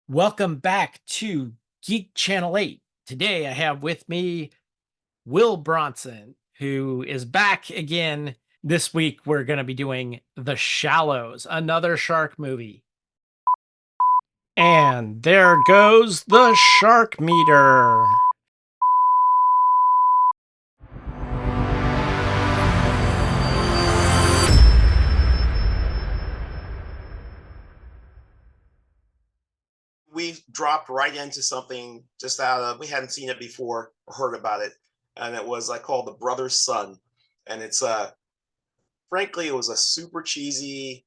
Welcome back to Geek Channel 8. Today I have with me Will Bronson, who is back again. This week we're going to be doing The Shallows, another shark movie. And there goes the shark meter. We dropped right into something just out of we hadn't seen it before or heard about it, and it was like called The Brother's Son, and it's frankly it was a super cheesy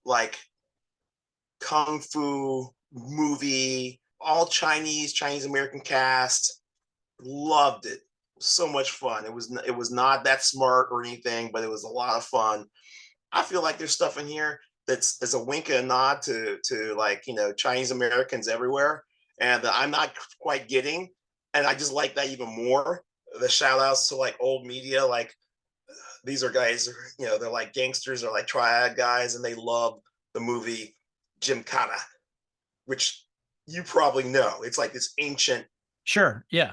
like kung fu movie, all Chinese American cast. Loved it. So much fun. It was not that smart or anything, but it was a lot of fun. I feel like there's stuff in here that's a wink and a nod to like Chinese Americans everywhere, and that I'm not quite getting, and I just like that even more. The shout outs to like old media, like these are guys, they're like gangsters or like triad guys, and they love the movie Gymkhana, which you probably know. It's like this ancient Sure, yeah.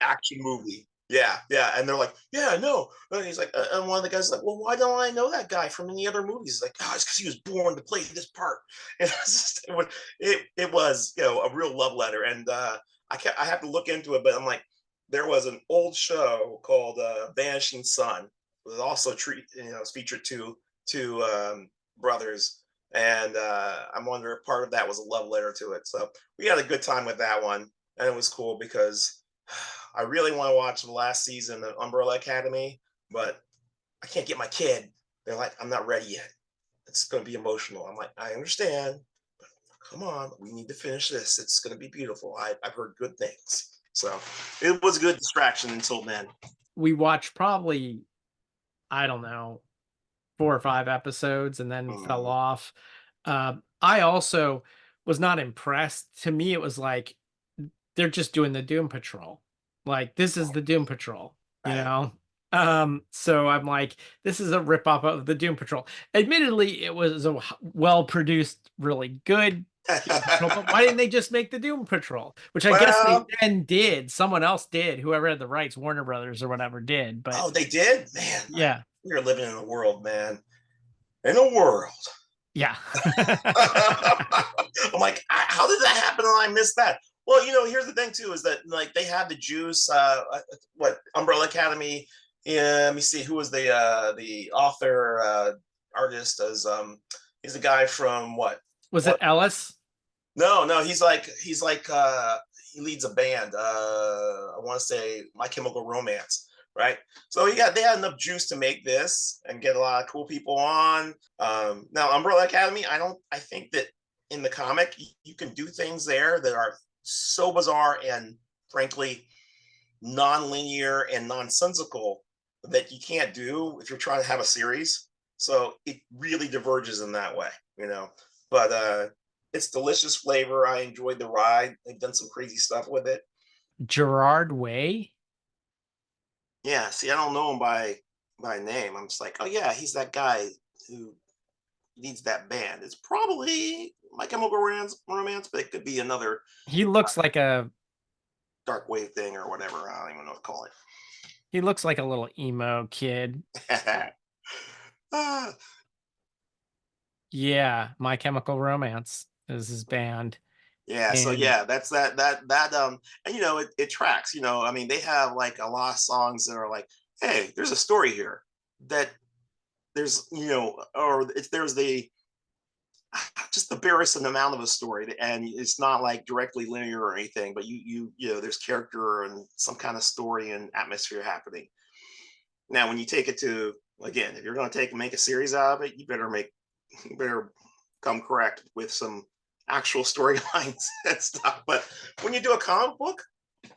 action movie. Yeah, yeah. And they're like, yeah, no. And he's like, and one of the guys is like, well, why don't I know that guy from any other movies? He's like, oh, it's because he was born to play this part. And it was a real love letter. And I have to look into it, but I'm like, there was an old show called Vanishing Sun. It was also it's featured two brothers. And I'm wondering if part of that was a love letter to it. So we had a good time with that one. And it was cool because I really want to watch the last season of Umbrella Academy, but I can't get my kid. They're like, I'm not ready yet. It's going to be emotional. I'm like, I understand, but come on, we need to finish this. It's going to be beautiful. I've heard good things. So it was a good distraction until then. We watched probably, I don't know, 4 or 5 episodes and then fell Mm, off. I also was not impressed. To me, it was like they're just doing the Doom Patrol. Like, this is the Doom Patrol, you right. know? So I'm like, this is a ripoff of the Doom Patrol. Admittedly, it was a well-produced, really good Doom Patrol, but why didn't they just make the Doom Patrol? Which I guess they Well, then did. Someone else did, whoever had the rights, Warner Brothers or whatever did. But oh, they did? Man, yeah, we're living in a world, man. In a world. yeah. I'm like, how did that happen and I missed that? Well, here's the thing too, is that like they had the juice, what Umbrella Academy. Yeah, let me see who was the author artist as he's the guy from Was it what Ellis? no, he's like he leads a band. I want to say My Chemical Romance, right? So they had enough juice to make this and get a lot of cool people on. Now Umbrella Academy, I think that in the comic you can do things there that are so bizarre and frankly non-linear and nonsensical that you can't do if you're trying to have a series. So it really diverges in that way. But it's delicious flavor. I enjoyed the ride. They've done some crazy stuff with it. Gerard Way? Yeah, see, I don't know him by name. I'm just like, oh yeah, he's that guy who leads that band. It's probably My Chemical Romance, but it could be another He looks like a dark wave thing or whatever. I don't even know what to call he looks like a little emo kid. it. Ah, Yeah, My Chemical Romance is his band, yeah, so and yeah, that's and it tracks. I mean, they have like a lot of songs that are like, hey, there's a story here that there's or it's there's the just the barest amount of a story, and it's not like directly linear or anything, but there's character and some kind of story and atmosphere happening. Now when you take it to, again, if you're going to make a series out of it, you better come correct with some actual storylines and stuff. But when you do a comic book,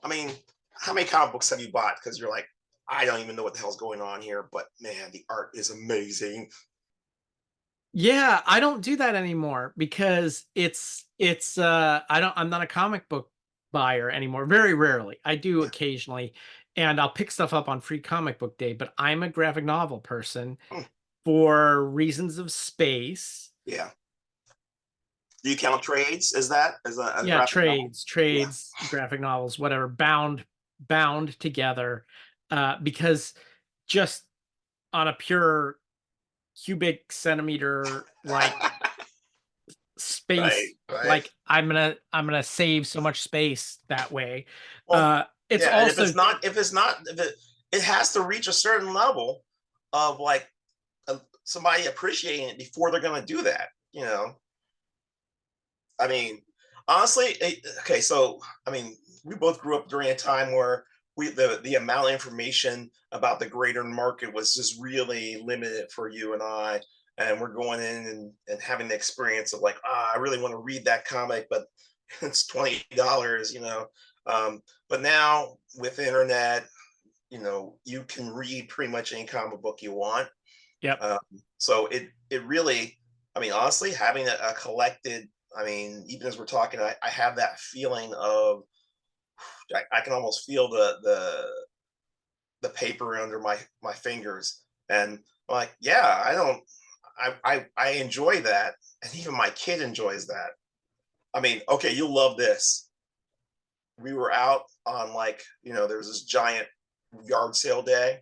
I mean, how many comic books have you bought because you're like, I don't even know what the hell's going on here, but man, the art is amazing. yeah, I don't do that anymore because I'm not a comic book buyer anymore. Very rarely. I do Yeah. occasionally, and I'll pick stuff up on Free Comic Book Day, but I'm a graphic novel person Hmm. for reasons of space. Yeah. Do you count trades as that as a Yeah, graphic novel? Yeah. trades, graphic novels, whatever, bound together, because just on a pure cubic centimeter like Right, space, right. like I'm gonna save so much space that way. Well, It's yeah, and if also it's not, if it has to reach a certain level of like somebody appreciating it before they're going to do that. I mean, honestly, okay. So, I mean, we both grew up during a time where the amount of information about the greater market was just really limited for you and I. And we're going in and having the experience of like, I really want to read that comic, but it's $20, But now with the internet, you can read pretty much any comic book you want. yep. Um, so it really, I mean, honestly, having a collected, I mean, even as we're talking, I have that feeling of I can almost feel the paper under my fingers, and I'm like, yeah, I don't, I enjoy that, and even my kid enjoys that. I mean, okay, you'll love this. We were out on like, there was this giant yard sale day,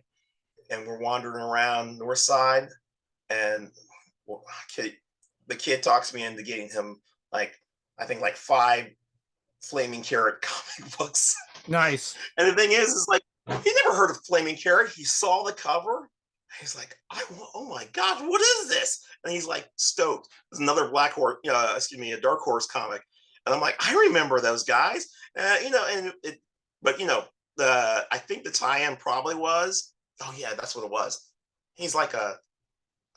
and we're wandering around North Side, and well, the kid talks me into getting him like I think like five Flaming Carrot comic books. Nice. And the thing is like he never heard of Flaming Carrot. He saw the cover. He's like, oh my god, what is this? And he's like stoked. There's another Black Horse, a Dark Horse comic, and I'm like, I remember those guys, and it, but I think the tie-in probably was, oh yeah, that's what it was. He's like a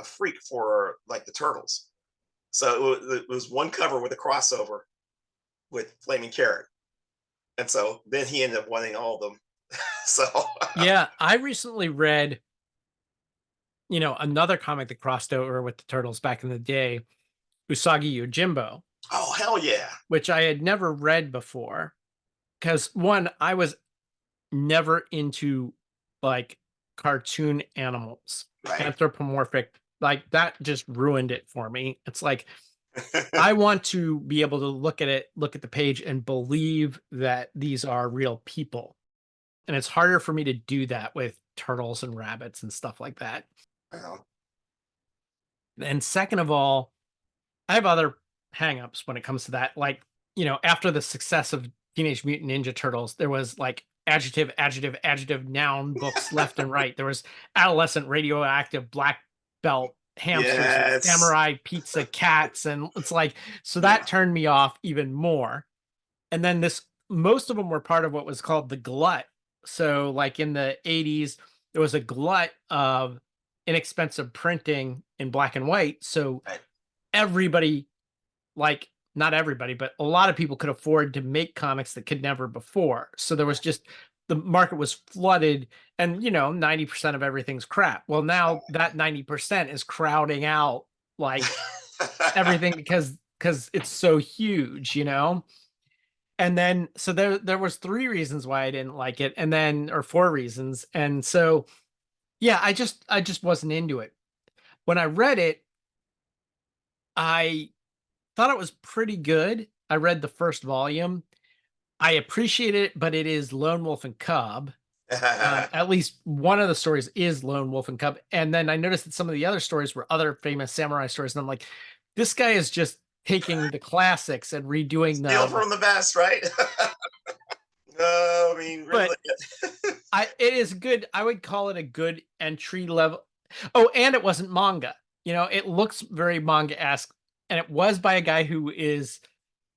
freak for like the Turtles. So it was one cover with a crossover with Flaming Carrot. And so then he ended up wanting all of them. So Yeah, I recently read, another comic that crossed over with the Turtles back in the day, Usagi Yojimbo, oh hell yeah. which I had never read before. Because one, I was never into like cartoon animals, Right. anthropomorphic, like that just ruined it for me. It's like I want to be able to look at it, look at the page and believe that these are real people. And it's harder for me to do that with turtles and rabbits and stuff like that. Well, And second of all, I have other hangups when it comes to that. Like, after the success of Teenage Mutant Ninja Turtles, there was like adjective, adjective, adjective, noun books left and right. There was adolescent radioactive black belt hamsters and yes. samurai pizza cats. And it's like, so Yeah. that turned me off even more. And then most of them were part of what was called the glut. So, like in the 80s, there was a glut of inexpensive printing in black and white. So, Right. everybody, like not everybody, but a lot of people could afford to make comics that could never before. So there was just the market was flooded and 90% of everything's crap. Well, now that 90% is crowding out like everything because it's so huge. And then so there was three reasons why I didn't like it, and then or four reasons. And so yeah, I just wasn't into it. When I read it, I thought it was pretty good. I read the first volume. I appreciate it, but it is Lone Wolf and Cub. At least one of the stories is Lone Wolf and Cub. And then I noticed that some of the other stories were other famous samurai stories. And I'm like, this guy is just taking the classics and redoing Steal them. from the best, right? No, I mean, But really. it is good. I would call it a good entry level. Oh, and it wasn't manga. It looks very manga-esque. And it was by a guy who is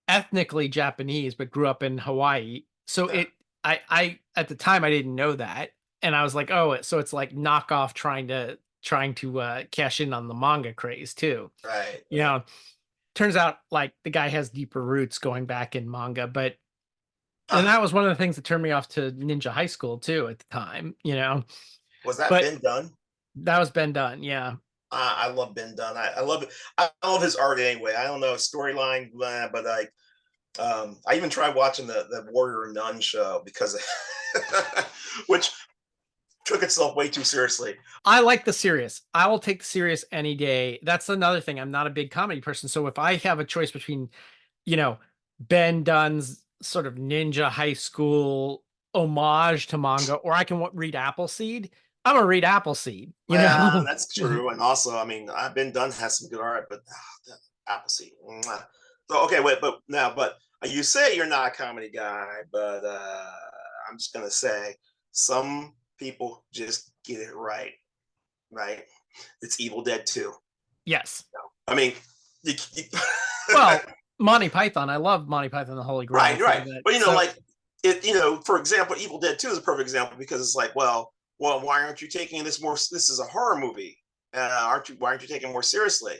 ethnically Japanese, but grew up in Hawaii. So Yeah, I at the time I didn't know that, and I was like, oh, so it's like knockoff trying to cash in on the manga craze too. right, You right. know, turns out like the guy has deeper roots going back in manga, but and Huh. that was one of the things that turned me off to Ninja High School too at the time. Was that But Ben Dunn? that was been done, yeah. I love Ben Dunn. I love it. I love his art anyway. I don't know storyline, but like, I even tried watching the Warrior Nun show because, which took itself way too seriously. I like the serious. I will take the serious any day. That's another thing. I'm not a big comedy person. So if I have a choice between, you know, Ben Dunn's sort of ninja high school homage to manga, or I can read Appleseed, I'm gonna read Appleseed, you Well, know? that's true, and also, I mean, I've been done has some good art, but the Appleseed. Mwah. So okay, wait, but now, but you say you're not a comedy guy, but I'm just gonna say some people just get it right, right? It's Evil Dead 2. Yes. I mean, Well, Monty Python. I love Monty Python, the Holy Grail. right, right. That. But So like it, for example, Evil Dead 2 is a perfect example because it's like, well, why aren't you taking this more? This is a horror movie. Aren't you? Why aren't you taking it more seriously?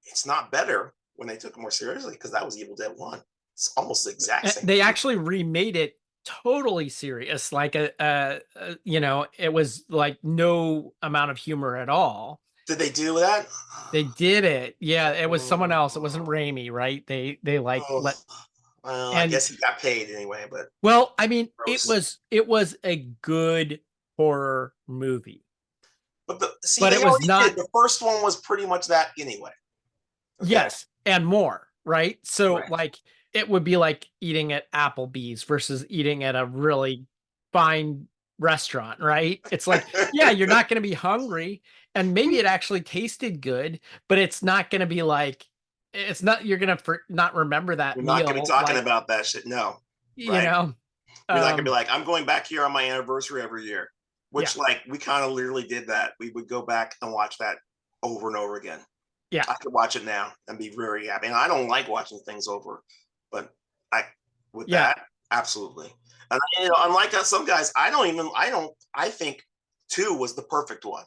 It's not better when they took it more seriously because that was Evil Dead 1. It's almost the exact same they movie. actually remade it totally serious, like it was like no amount of humor at all. Did they do that? They did it. Yeah, it was someone else. It wasn't Oh, Raimi, right? They like oh, let well, I and guess he got paid anyway, but well, I mean, it gross. was it was a good horror movie, But see, but they it was already not. did. The first one was pretty much that anyway. Okay. Yes, and more, right? So Right. like it would be like eating at Applebee's versus eating at a really fine restaurant, right? It's like, yeah, you're not going to be hungry and maybe it actually tasted good, but it's not going to be like it's not you're going to not remember that You're not going to be meal talking like, about that shit. No. you Right. know. You're not going to be Um like, I'm going back here on my anniversary every year, yeah. which, like, we kind of literally did that. We would go back and watch that over and over again. Yeah. I could watch it now and be very happy. And I don't like watching things over, but I, with Yeah. that, absolutely. And unlike some guys, I think 2 was the perfect one.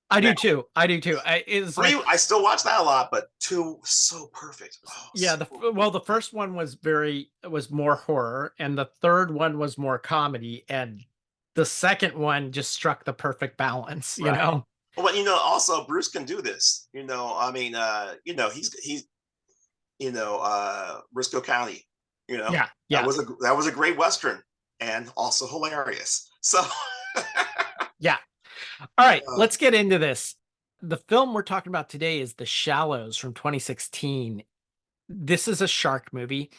I Now, do too. I do too. It's 3, like I still watch that a lot, but 2 was so perfect. Oh, yeah, so well, the first one was more horror, and the third one was more comedy, and the second one just struck the perfect balance, you right. know? But also Bruce can do this. I mean, he's Briscoe County. Yeah, That yeah, was a great western and also hilarious. So, yeah. All right, uh, let's get into this. The film we're talking about today is The Shallows from 2016. This is a shark movie.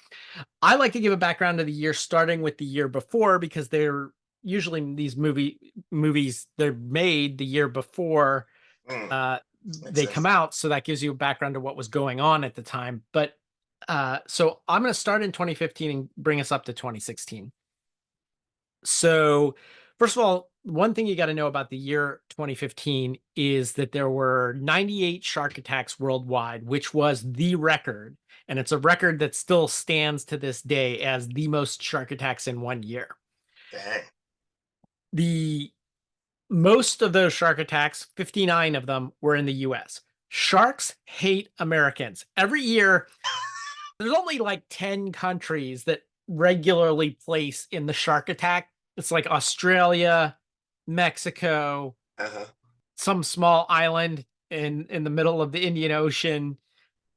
I like to give a background to the year starting with the year before because they're usually these movies they're made the year before mm, uh makes they come sense. out, so that gives you a background to what was going on at the time. But so I'm going to start in 2015 and bring us up to 2016. So first of all, one thing you got to know about the year 2015 is that there were 98 shark attacks worldwide, which was the record, and it's a record that still stands to this day as the most shark attacks in one year. Dang. The most of those shark attacks, 59 of them, were in the US. Sharks hate Americans. Every year, there's only like 10 countries that regularly place in the shark attack. It's like Australia, Mexico, Uh-huh. some small island in the middle of the Indian Ocean,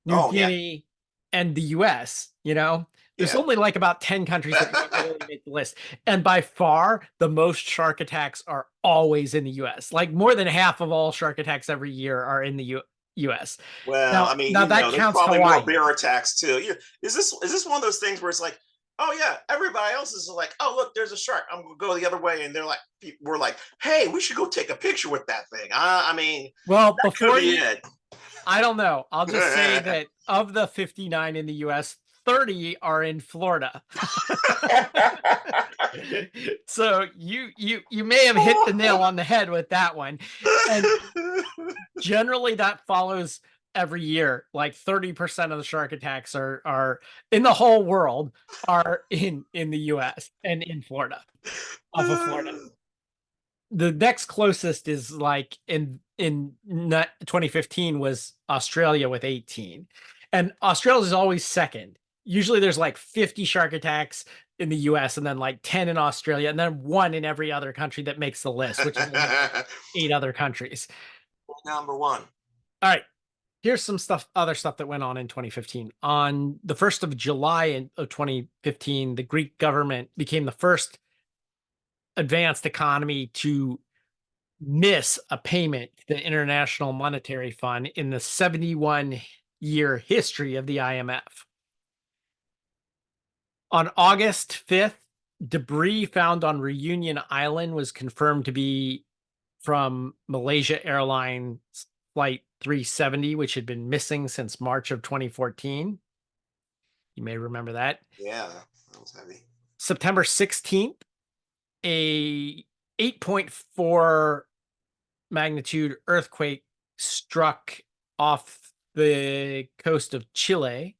New Oh yeah, Guinea, and the US, you know? There's yeah. only like about 10 countries that regularly make the list. And by far, the most shark attacks are always in the US. Like more than half of all shark attacks every year are in the US. Well, Now, I mean, that there's counts probably more Hawaii. bear attacks too. Is this one of those things where it's like, oh yeah, everybody else is like, oh look, there's a shark. I'm gonna go the other way, and we're like, hey, we should go take a picture with that thing. I mean, Well, that could before be you it. I don't know. I'll just say that of the 59 in the US, 30 are in Florida. So you may have hit the nail on the head with that one. And generally that follows every year. Like 30% of the shark attacks are in the whole world are in the US and in Florida, off of Florida. The next closest is like in 2015 was Australia with 18. And Australia is always second. Usually there's like 50 shark attacks in the US and then like 10 in Australia and then one in every other country that makes the list, which is only like 8 other countries. Number one. All right. Here's some other stuff that went on in 2015. On the 1st of July of 2015, the Greek government became the first advanced economy to miss a payment to the International Monetary Fund in the 71-year history of the IMF. On August 5th, debris found on Reunion Island was confirmed to be from Malaysia Airlines Flight 370, which had been missing since March of 2014. You may remember that. Yeah, that was heavy. September 16th, a 8.4 magnitude earthquake struck off the coast of Chile.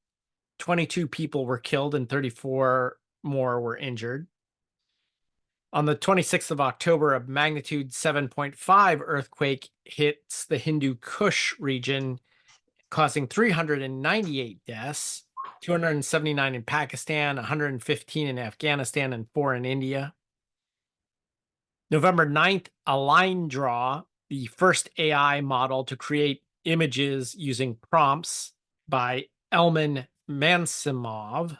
22 people were killed and 34 more were injured. On the 26th of October, a magnitude 7.5 earthquake hits the Hindu Kush region, causing 398 deaths, 279 in Pakistan, 115 in Afghanistan, and 4 in India. November 9th, a line draw, the first AI model to create images using prompts by Elman Mansimov.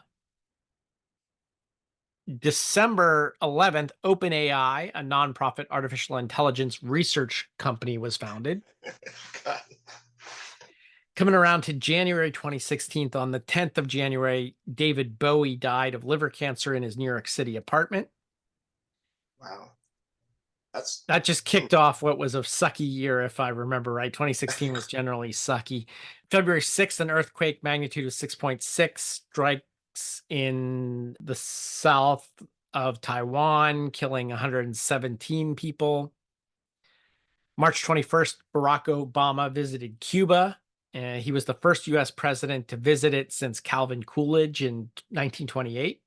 December 11th, OpenAI, a nonprofit artificial intelligence research company, was founded. God. Coming around to January 2016, on the 10th of January, David Bowie died of liver cancer in his New York City apartment. Wow. That's That just kicked off what was a sucky year, if I remember right. 2016 was generally sucky. February 6th, an earthquake magnitude of 6.6 strikes in the south of Taiwan, killing 117 people. March 21st, Barack Obama visited Cuba. He was the first U.S. president to visit it since Calvin Coolidge in 1928.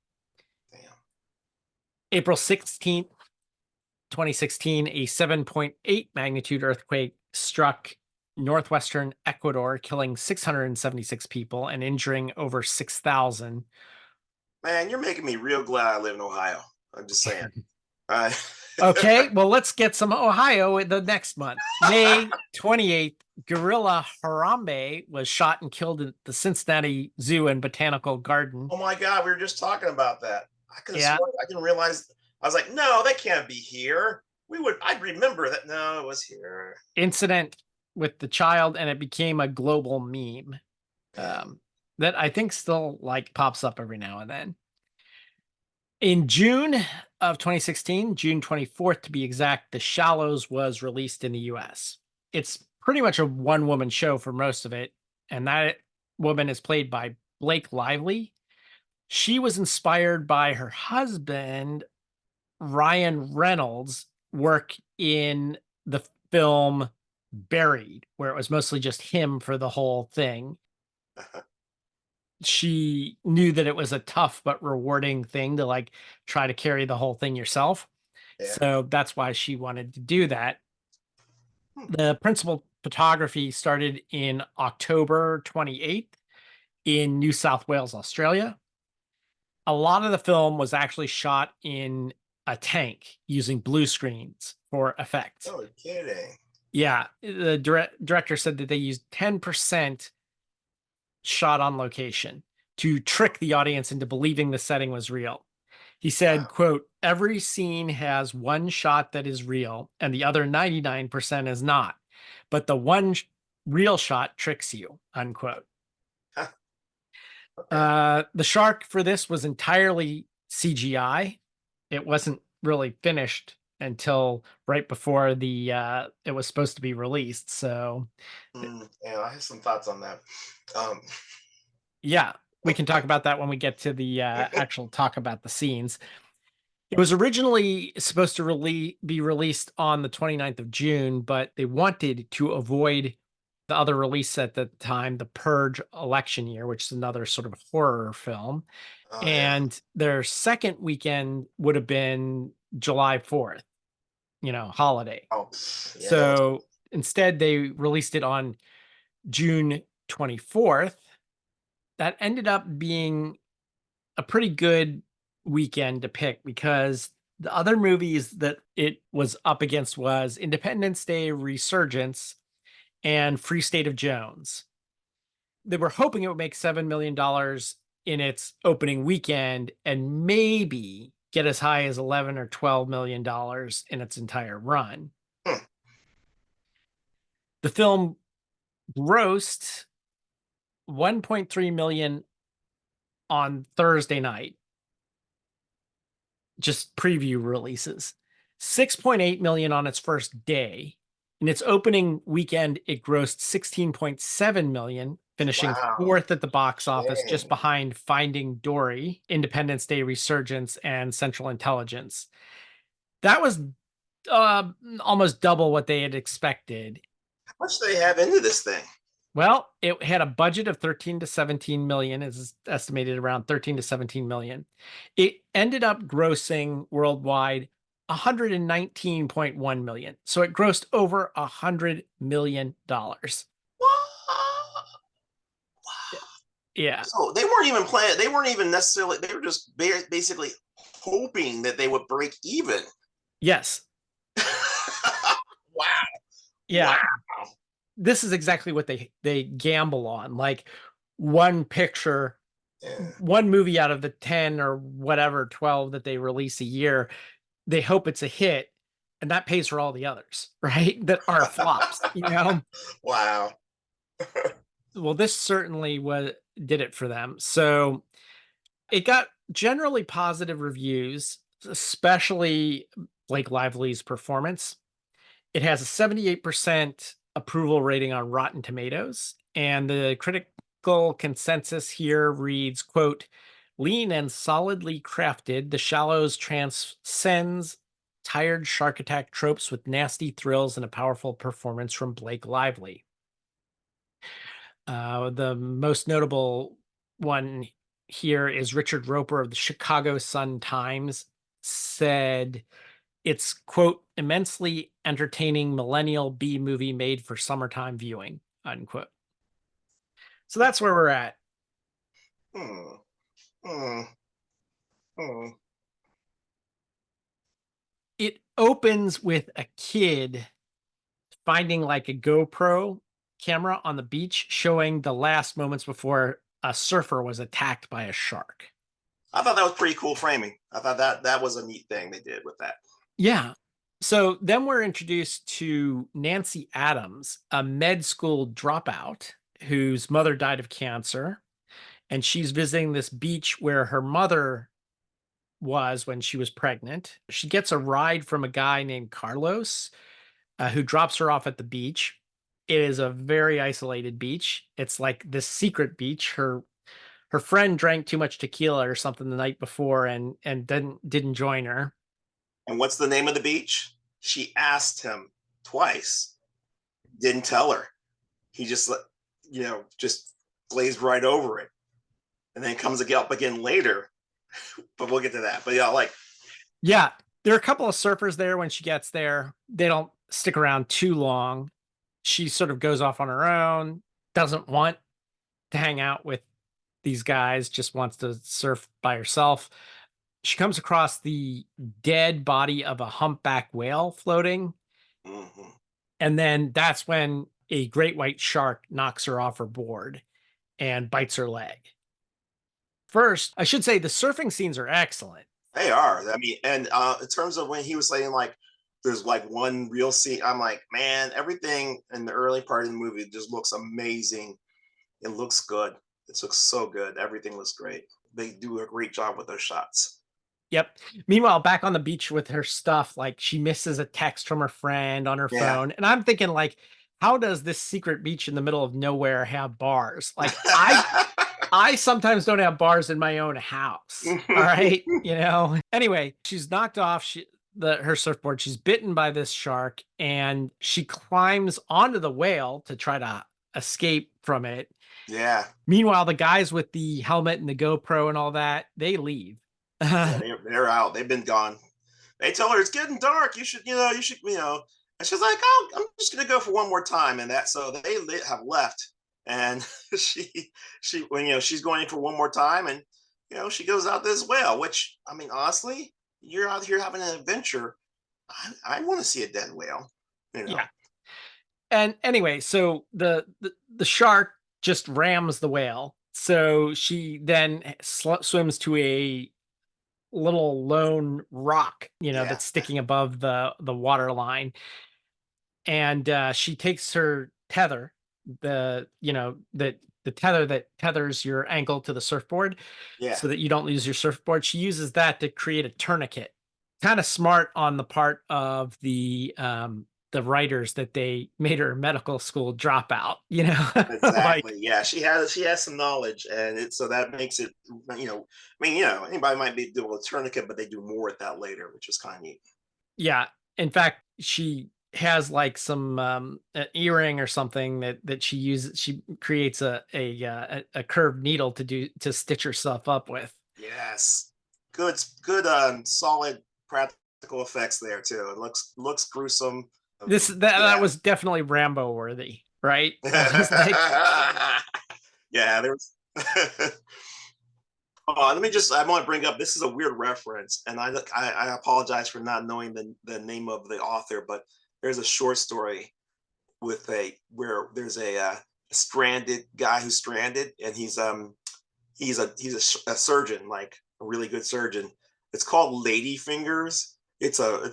damn. April 16th, 2016, a 7.8 magnitude earthquake struck northwestern Ecuador, killing 676 people and injuring over 6,000. Man, you're making me real glad I live in Ohio. I'm just saying. Uh, Okay, well, let's get some Ohio the next month. May 28th, Gorilla Harambe was shot and killed at the Cincinnati Zoo and Botanical Garden. oh my God, we were just talking about that. I could have Yeah, sworn I didn't realize. I was like, no, that can't be here. I'd remember that. No, it was here. incident with the child, and it became a global meme Man. that I think still like pops up every now and then. In June of 2016, June 24th to be exact, The Shallows was released in the US. It's pretty much a one woman show for most of it, and that woman is played by Blake Lively. She was inspired by her husband, Ryan Reynolds' work in the film Buried, where it was mostly just him for the whole thing. She knew that it was a tough but rewarding thing to like try to carry the whole thing yourself. Yeah. So that's why she wanted to do that. Hmm. The principal photography started in October 28th in New South Wales, Australia. A lot of the film was actually shot in a tank using blue screens for effect. No kidding. Yeah, the director said that they used 10% shot on location to trick the audience into believing the setting was real. He said, Wow. quote, every scene has one shot that is real and the other 99% is not. But the one real shot tricks you, unquote. Okay. The shark for this was entirely CGI. It wasn't really finished until right before it was supposed to be released. So Yeah, I have some thoughts on that. Um, yeah, we can talk about that when we get to the actual talk about the scenes. It was originally supposed to be released on the 29th of June, but they wanted to avoid the other release at the time, The Purge election year, which is another sort of horror film. oh yeah. And their second weekend would have been July 4th, holiday. Oh yeah, that was. So instead, they released it on June 24th. That ended up being a pretty good weekend to pick because the other movies that it was up against was Independence Day Resurgence and Free State of Jones. They were hoping it would make $7 million in its opening weekend and maybe get as high as 11 or 12 million dollars in its entire run. Hmm. The film grossed 1.3 million on Thursday night, just preview releases. 6.8 million on its first day. In its opening weekend, it grossed 16.7 million, finishing Wow. fourth at the box office, just Dang. behind Finding Dory, Independence Day Resurgence, and Central Intelligence. That was almost double what they had expected. How much do they have into this thing? Well, it had a budget of 13 to 17 million, is estimated around 13 to 17 million. It ended up grossing worldwide 119.1 million. So it grossed over $100 million. What? Yeah. So they weren't even playing. They weren't even necessarily. They were just basically hoping that they would break even. Yes. Wow. Yeah. Wow. This is exactly what they gamble on. Like one picture, Yeah. one movie out of the 10 or whatever 12 that they release a year, they hope it's a hit, and that pays for all the others, right? That are flops, you know? Wow. Well, this certainly did it for them. So it got generally positive reviews, especially Blake Lively's performance. It has a 78% approval rating on Rotten Tomatoes, and the critical consensus here reads, quote, lean and solidly crafted, The Shallows transcends tired shark attack tropes with nasty thrills and a powerful performance from Blake Lively. The most notable one here is Richard Roper of the Chicago Sun-Times said it's, quote, immensely entertaining millennial B movie made for summertime viewing, unquote. So that's where we're at. Hmm. Hmm. Hmm. It opens with a kid finding like a GoPro camera on the beach showing the last moments before a surfer was attacked by a shark. I thought that was pretty cool framing. I thought that was a neat thing they did with that. Yeah. So then we're introduced to Nancy Adams, a med school dropout whose mother died of cancer. And she's visiting this beach where her mother was when she was pregnant. She gets a ride from a guy named Carlos, who drops her off at the beach. It is a very isolated beach. It's like this secret beach. Her friend drank too much tequila or something the night before and didn't join her. And what's the name of the beach? She asked him twice. Didn't tell her. He just, just glazed right over it, and then comes up again later. But we'll get to that. But yeah, like, Yeah, there are a couple of surfers there when she gets there. They don't stick around too long. She sort of goes off on her own, doesn't want to hang out with these guys, just wants to surf by herself. She comes across the dead body of a humpback whale floating. mhm. And then that's when a great white shark knocks her off her board and bites her leg. First, I should say the surfing scenes are excellent. They are. I mean, and in terms of when he was saying like, there's like one real scene, I'm like, man, everything in the early part of the movie just looks amazing. It looks good. It looks so good. Everything looks great. They do a great job with those shots. Yep. Meanwhile, back on the beach with her stuff, like she misses a text from her friend on her Yeah. phone. And I'm thinking, like, how does this secret beach in the middle of nowhere have bars? Like, I sometimes don't have bars in my own house. All right. Anyway, she's knocked off her surfboard. She's bitten by this shark and she climbs onto the whale to try to escape from it. Yeah. Meanwhile, the guys with the helmet and the GoPro and all that, they leave. Yeah, they're out. They've been gone. They tell her it's getting dark. And she's like, "Oh, I'm just gonna go for one more time." And that, so they have left, and she when she's going for one more time, and she goes out this whale. Which, I mean, honestly, you're out here having an adventure. I want to see a dead whale. You know. Yeah. And anyway, so the shark just rams the whale. So she then swims to a little lone rock, Yeah. that's sticking above the water line. And she takes her tether, the tether that tethers your ankle to the surfboard Yeah. so that you don't lose your surfboard. She uses that to create a tourniquet. Kind of smart on the part of the writers that they made her medical school dropout, like Exactly. Yeah, she has some knowledge, and so that makes it. Anybody might be doing a tourniquet, but they do more with that later, which is kind of neat. yeah. In fact, she has like some an earring or something that she uses. She creates a curved needle to stitch herself up with. Yes, good, solid practical effects there too. It looks gruesome. That Yeah. was definitely Rambo worthy, right? That was like, Yeah, there was. Let me just. I want to bring up. This is a weird reference, and I apologize for not knowing the name of the author, but there's a short story where there's a stranded guy who's stranded, and he's a surgeon, like a really good surgeon. It's called Lady Fingers. It's a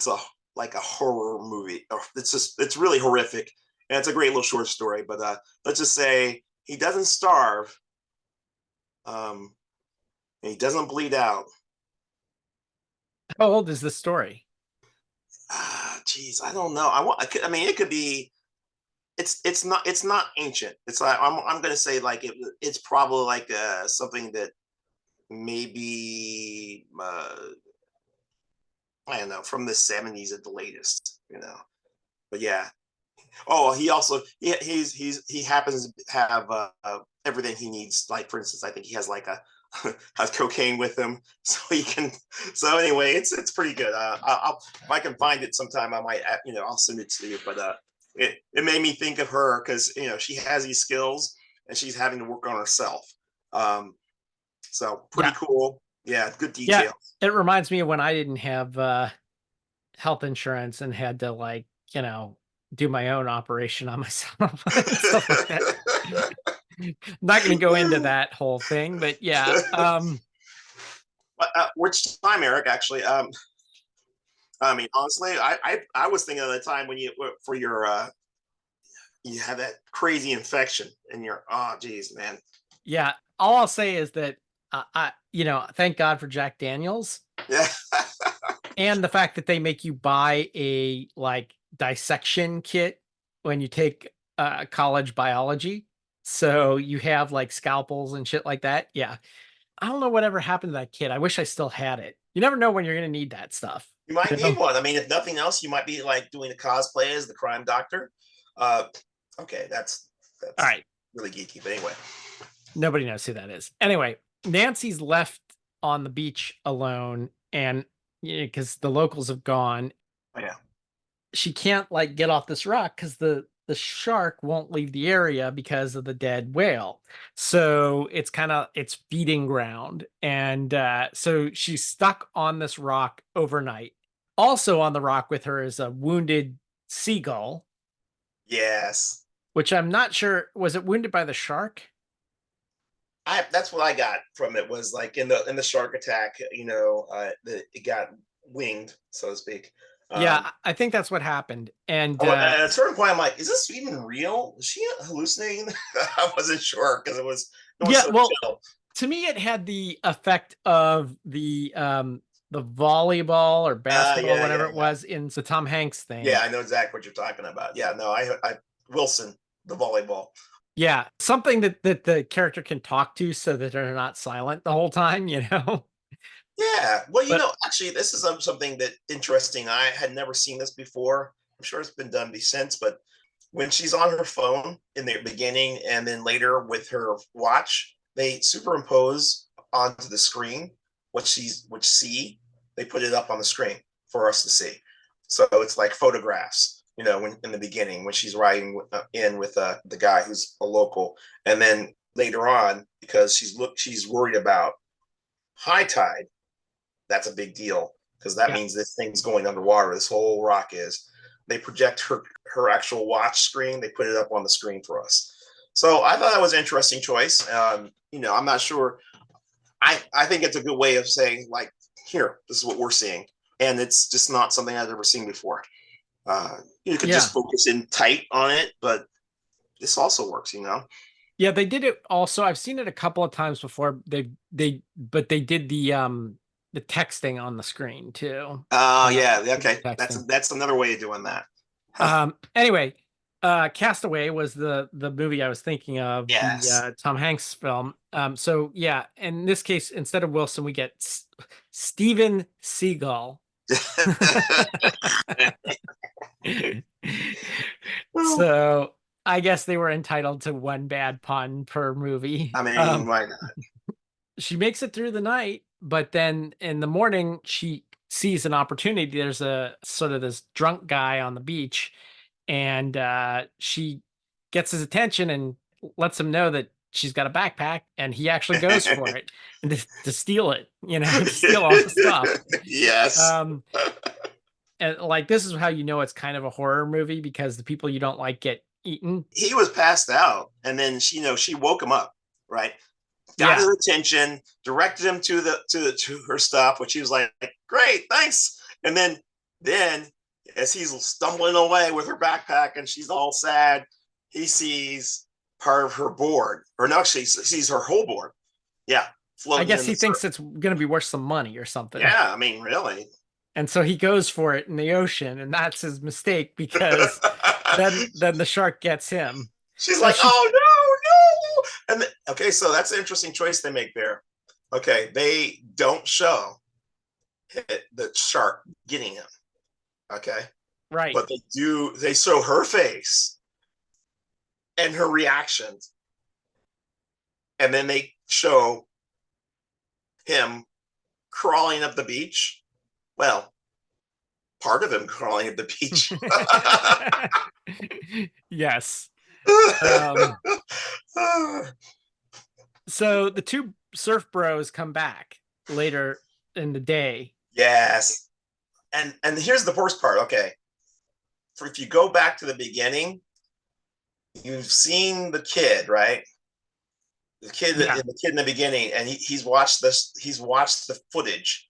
like a horror movie. It's really horrific, and it's a great little short story. But let's just say he doesn't starve, um, and he doesn't bleed out. how old is this story? Geez, I don't know. I mean, it could be. It's not ancient. It's like I'm gonna say like it's probably like something that maybe I don't know, from the 70s at the latest. But yeah. Oh, he also he happens to have everything he needs. Like for instance, I think he has like a has cocaine with him, so he can. So anyway, it's pretty good. I'll if I can find it sometime, I might I'll send it to you. But it made me think of her because she has these skills and she's having to work on herself. Um, so pretty Yeah, cool. Yeah, good yeah. detail. It reminds me of when I didn't have health insurance and had to like, do my own operation on myself and stuff like that. Not going to go into that whole thing, but yeah. Which time, Eric? Actually, I mean, honestly, I was thinking of the time when for your you have that crazy infection and you're geez, man. Yeah, all I'll say is that thank God for Jack Daniels Yeah. and the fact that they make you buy a like dissection kit when you take college biology. So you have like scalpels and shit like that. Yeah. I don't know whatever happened to that kit. I wish I still had it. You never know when you're going to need that stuff. You might You need know? one. I mean, if nothing else, you might be like doing a cosplay as the crime doctor. Uh, okay, All that's right. really geeky. But anyway, Nobody knows who that is. Anyway, Nancy's left on the beach alone and because the locals have gone, oh, yeah, she can't like get off this rock because the shark won't leave the area because of the dead whale. So it's kind of its feeding ground. And so she's stuck on this rock overnight. Also on the rock with her is a wounded seagull, yes, which I'm not sure was it wounded by the shark? that's what I got from it was like in the shark attack. It got winged, so to speak. Yeah, Um, I think that's what happened. And at a certain point, I'm like, is this even real? Is she hallucinating? I wasn't sure because it was yeah, so well, chill. to me it had the effect of the volleyball or basketball, Yeah, whatever yeah, it yeah. was in the Tom Hanks Yeah, thing. I know exactly what you're talking about. Yeah, no, I Wilson, the volleyball. Yeah, something that the character can talk to so that they're not silent the whole time. Yeah, well, But actually, this is something that interesting. I had never seen this before. I'm sure it's been done since, but when she's on her phone in the beginning and then later with her watch, they superimpose onto the screen which see they put it up on the screen for us to see. So it's like photographs, when in the beginning when she's riding in with the guy who's a local, and then later on because she's worried about high tide. That's a big deal because that yeah, means this thing's going underwater. This whole rock is. They project her actual watch screen. They put it up on the screen for us. So I thought that was an interesting choice. I'm not sure. I think it's a good way of saying like here, this is what we're seeing. And it's just not something I've ever seen before. You could Yeah. just focus in tight on it, but this also works, Yeah, they did it also. I've seen it a couple of times before. But they did the texting on the screen too. Oh yeah, The okay. texting. That's another way of doing that. Anyway, Castaway was the movie I was thinking of, the Yes. Tom Hanks film. So yeah, in this case, instead of Wilson, we get Steven Seagal. Well, So I guess they were entitled to one bad pun per movie. I mean, why not? She makes it through the night, but then in the morning she sees an opportunity. There's a sort of this drunk guy on the beach, and she gets his attention and lets him know that she's got a backpack, and he actually goes for it and to steal it, to steal all the stuff. Yes. Um, and like this is how you know it's kind of a horror movie because the people you don't like get eaten. He was passed out, and then she woke him up, right? Got his Yeah, attention, directed him to her stuff, which he was like, "Great, thanks." And then as he's stumbling away with her backpack and she's all sad, he sees part of her board, or no, she sees her whole board. Yeah, I floating guess in the he surf. thinks it's gonna be worth some money or something. Yeah, I mean, really. And so he goes for it in the ocean, and that's his mistake because then the shark gets him. She's Now like, she "Oh no, no!" And okay, so that's an interesting choice they make there. Okay, they don't show the shark getting him. Okay, right. but they do. They show her face and her reactions, and then they show him crawling up the beach. Well, part of him crawling up the beach. Yes. So the two surf bros come back later in the day. Yes, and here's the worst part. Okay, for if you go back to the beginning, you've seen the kid, right? Yeah. The kid in the beginning, and he's watched this. He's watched the footage,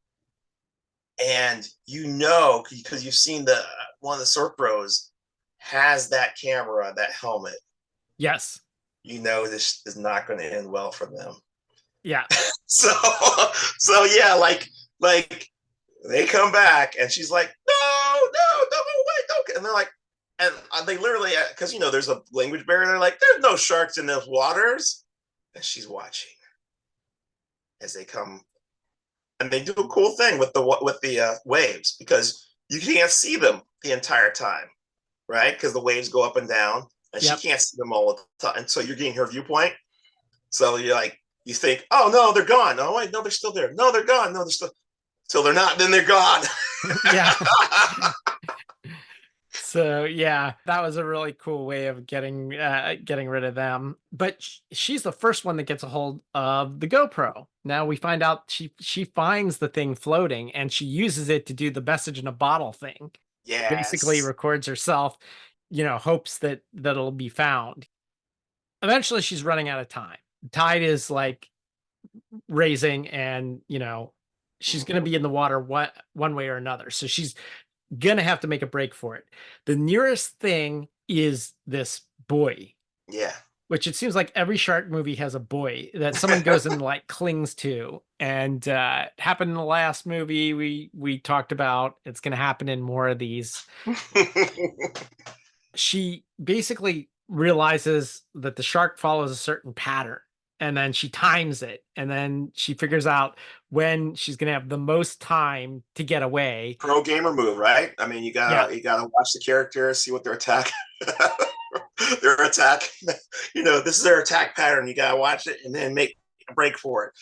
and because you've seen the one of the surf bros has that camera, that helmet. Yes. This is not going to end well for them. Yeah. So yeah, like they come back, and she's like, no, no, no, wait, don't. And they're like, and they literally, because there's a language barrier. They're like, there's no sharks in those waters, and she's watching as they come, and they do a cool thing with the waves because you can't see them the entire time, right? Because the waves go up and down, and she Yep. can't see them all the time, and so you're getting her viewpoint. So you think, oh no, they're gone. Oh wait, no, they're still there. No, they're gone. No, they're still. Till they're not, then they're gone. Yeah. So yeah, that was a really cool way of getting rid of them. But she's the first one that gets a hold of the GoPro. Now we find out she finds the thing floating and she uses it to do the message in a bottle thing. Basically Yes. records herself, hopes that it'll be found. Eventually she's running out of time. The tide is like raising and, she's going to be in the water one way or another. So she's gonna have to make a break for it. The nearest thing is this buoy, Yeah. which it seems like every shark movie has a buoy that someone goes and like clings to. And it happened in the last movie we talked about. It's gonna happen in more of these. She basically realizes that the shark follows a certain pattern. And then she times it, and then she figures out when she's gonna have the most time to get away. Pro gamer move, right? I mean, Yeah, you gotta watch the characters, see what their attack, their attack. This is their attack pattern. You gotta watch it and then make a break for it.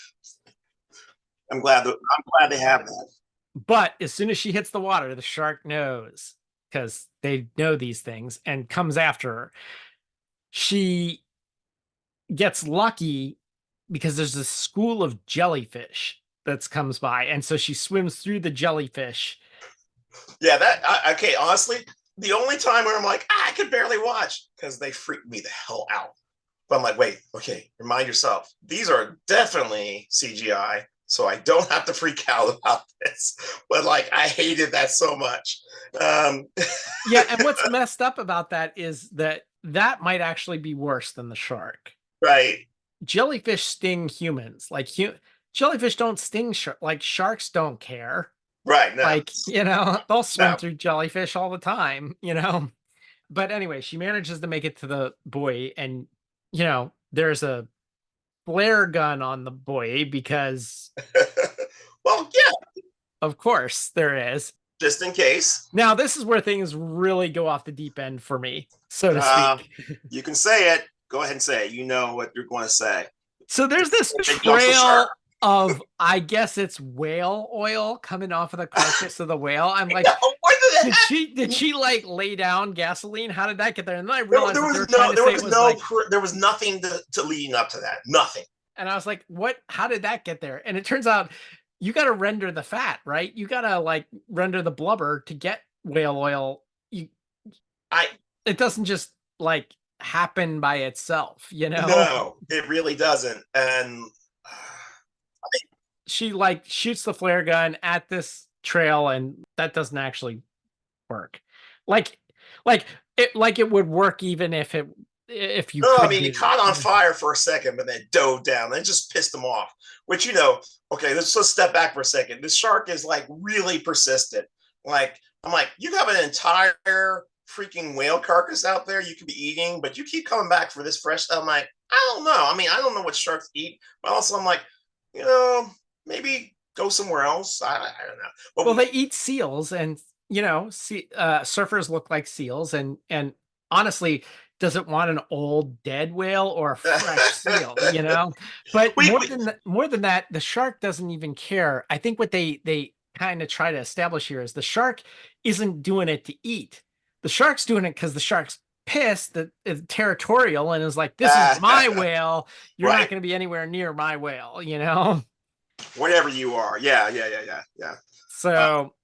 I'm glad they have that. but as soon as she hits the water, the shark knows because they know these things and comes after her. She gets lucky because there's a school of jellyfish that comes by, and so she swims through the jellyfish. Yeah, okay. Honestly, the only time where I'm like, I could barely watch because they freak me the hell out. But I'm like, wait, okay, remind yourself, these are definitely CGI. so I don't have to freak out about this. But like, I hated that so much. Um, Yeah, and what's messed up about that is that that might actually be worse than the shark. right, Jellyfish sting humans. Jellyfish don't sting like sharks don't care. right. No, Like, they'll swim no. through jellyfish all the time. But anyway, she manages to make it to the buoy, and there's a flare gun on the buoy because Well, yeah, of course there is. just in case. Now, this is where things really go off the deep end for me, so to Um, speak. you can say it. Go ahead and say it. You know what you're going to say. So there's this Then jumps the shark. trail of, I guess it's whale oil coming off of the carcass of the whale. I'm like, Yeah, where did did that? she like lay down gasoline? How did that get there? And then I There, realized there that they was were no, trying to there say it was was no, like, there was nothing to leading up to that. Nothing. and I was like, what? How did that get there? And it turns out you got to render the fat, right? You got to like render the blubber to get whale oil. You, I it doesn't just like happen by itself. No, it really doesn't. And She like shoots the flare gun at this trail, and that doesn't actually work. Like, like it would work even if you no, I could mean, do he caught on it. fire for a second, but then dove down. And it just pissed him off. Which okay, let's step back for a second. This shark is like really persistent. Like, I'm like, you have an entire freaking whale carcass out there you could be eating, but you keep coming back for this fresh stuff. I'm like, I don't know. I mean, I don't know what sharks eat, but also I'm like, you know, maybe go somewhere else. I don't know. Well, But they eat seals, and surfers look like seals, and honestly, does it want an old dead whale or a fresh seal? But we, more than that, the shark doesn't even care. I think what they kind of try to establish here is the shark isn't doing it to eat. The shark's doing it because the shark's pissed that it's territorial and is like, this is my whale. You're not right. going to be anywhere near my whale. Whatever you are. Yeah, yeah, yeah, yeah, yeah. Uh, So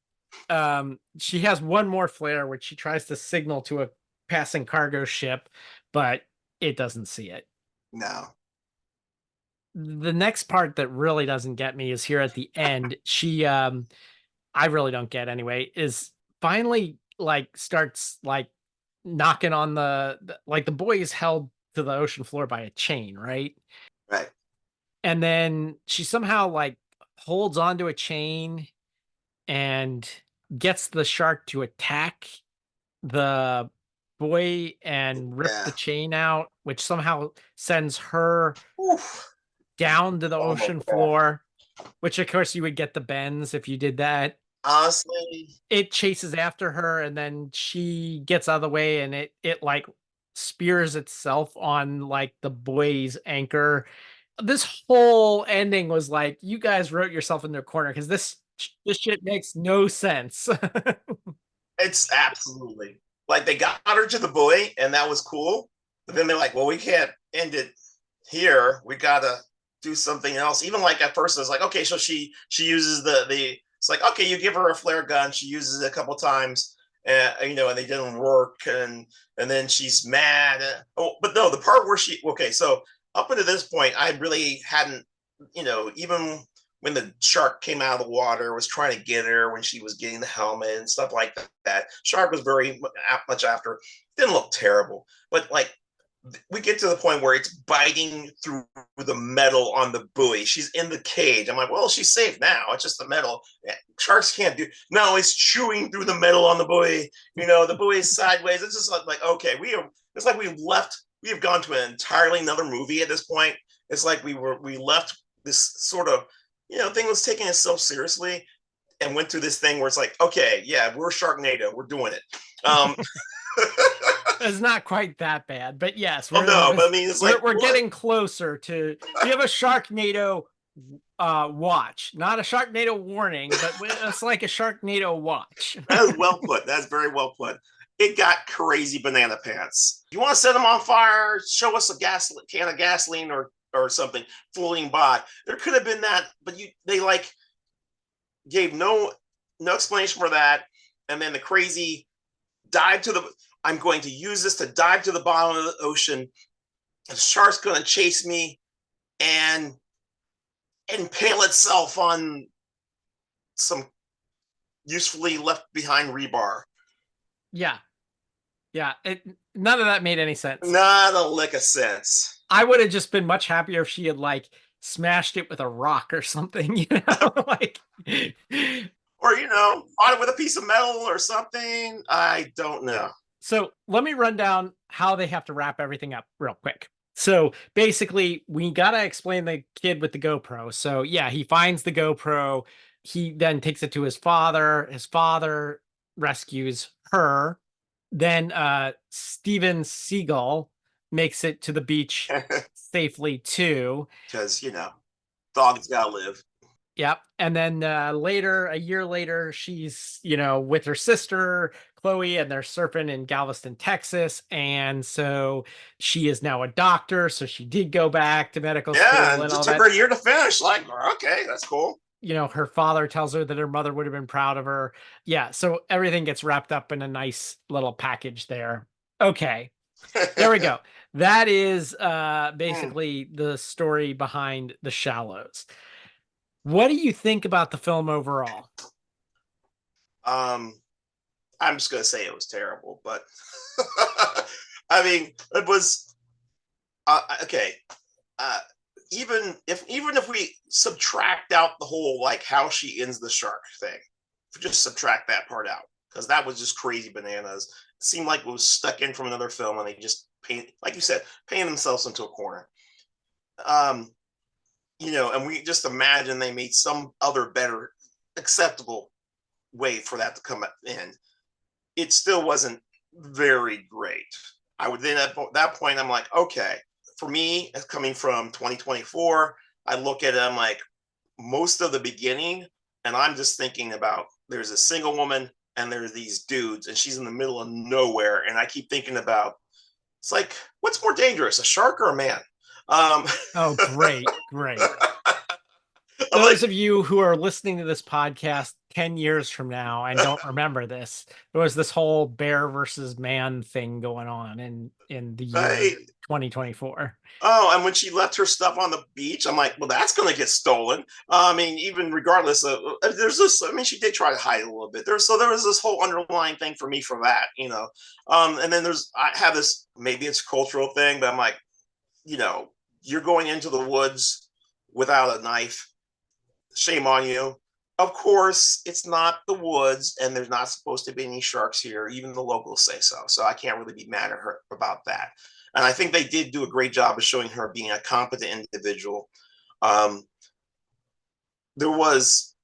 she has one more flare which she tries to signal to a passing cargo ship, but it doesn't see it. no. The next part that really doesn't get me is here at the end. She I really don't get anyway, is finally like starts like knocking on like the boy is held to the ocean floor by a chain, right? Right. And then she somehow like holds onto a chain and gets the shark to attack the boy and rip the Yeah. chain out, which somehow sends her Oof. down to the Oh my ocean god. floor, which of course you would get the bends if you did that. Honestly, It chases after her, and then she gets out of the way, and it like spears itself on like the boy's anchor. This whole ending was like, you guys wrote yourself in their corner because this shit makes no sense. it's absolutely like they got her to the buoy, and that was cool. But then they're like, well, we can't end it here. We gotta do something else. Even like at first, it's like, okay, so she uses the. It's like, okay, you give her a flare gun. She uses it a couple times, and and they didn't work, and then she's mad. Oh, but no, the part where okay, so up until this point, I really hadn't, even when the shark came out of the water, was trying to get her when she was getting the helmet and stuff like that. Shark was very much after. Didn't look terrible, but like we get to the point where it's biting through the metal on the buoy. She's in the cage. I'm like, well, she's safe now. It's just the metal. Sharks can't do. No, it's chewing through the metal on the buoy. The buoy is sideways. It's just like okay, we are. It's like we've left. We have gone to an entirely another movie at this point. It's like we left this sort of thing was taking itself seriously and went through this thing where it's like, okay, yeah, we're Sharknado. We're doing it. Um, It's not quite that bad, but yes, oh no, but I mean, it's like we're what? getting closer to. We have a Sharknado watch, not a Sharknado warning, but it's like a Sharknado watch. That is well put. That's very well put. It got crazy banana pants. You want to set them on fire? Show us a can of gasoline or something floating by. There could have been that, but they like gave no explanation for that. And then the crazy dive to the. I'm going to use this to dive to the bottom of the ocean. The shark's going to chase me, and impale itself on some usefully left behind rebar. Yeah. Yeah. None of that made any sense. Not a lick of sense. I would have just been much happier if she had like smashed it with a rock or something, you know, like Or, on it with a piece of metal or something. I don't know. so let me run down how they have to wrap everything up real quick. So basically, we got to explain the kid with the GoPro. So yeah, he finds the GoPro. He then takes it to his father. His father rescues her. Then Steven Seagal makes it to the beach safely too. Because, dogs gotta live. Yep. And then later, a year later, she's, with her sister, Chloe, and they're surfing in Galveston, Texas. And so she is now a doctor. So she did go back to medical Yeah, school and and just all took that. her a year to finish. Like, okay, that's cool. Her father tells her that her mother would have been proud of her. Yeah. So everything gets wrapped up in a nice little package there. Okay. There we go. That is Hmm. basically the story behind The Shallows. What do you think about the film overall? um, I'm just gonna say it was terrible, but I mean, it was okay. Uh, even if we subtract out the whole like how she ends the shark thing, if we just subtract that part out, because that was just crazy bananas. It seemed like it was stuck in from another film, and they just like you said, paint themselves into a corner. Um, and we just imagine they made some other better, acceptable way for that to come in. It still wasn't very great. I would then at that point, I'm like, okay, for me, as coming from 2024, I look at it, I'm like, most of the beginning, and I'm just thinking about there's a single woman and there's these dudes, and she's in the middle of nowhere. And I keep thinking about it's like, what's more dangerous, a shark or a man? Um, Oh, great, great. I'm like, Those of you who are listening to this podcast 10 years from now and don't remember this, there was this whole bear versus man thing going on in the year right. 2024. Oh, and when she left her stuff on the beach, I'm like, well, that's going to get stolen. I mean, even regardless of, there's this. I mean, she did try to hide it a little bit. There was this whole underlying thing for me for that. And then I have this. Maybe it's a cultural thing, but I'm like, you know, you're going into the woods without a knife. Shame on you. Of course, it's not the woods, and there's not supposed to be any sharks here. Even the locals say so. So I can't really be mad at her about that. And I think they did do a great job of showing her being a competent individual. Um, there was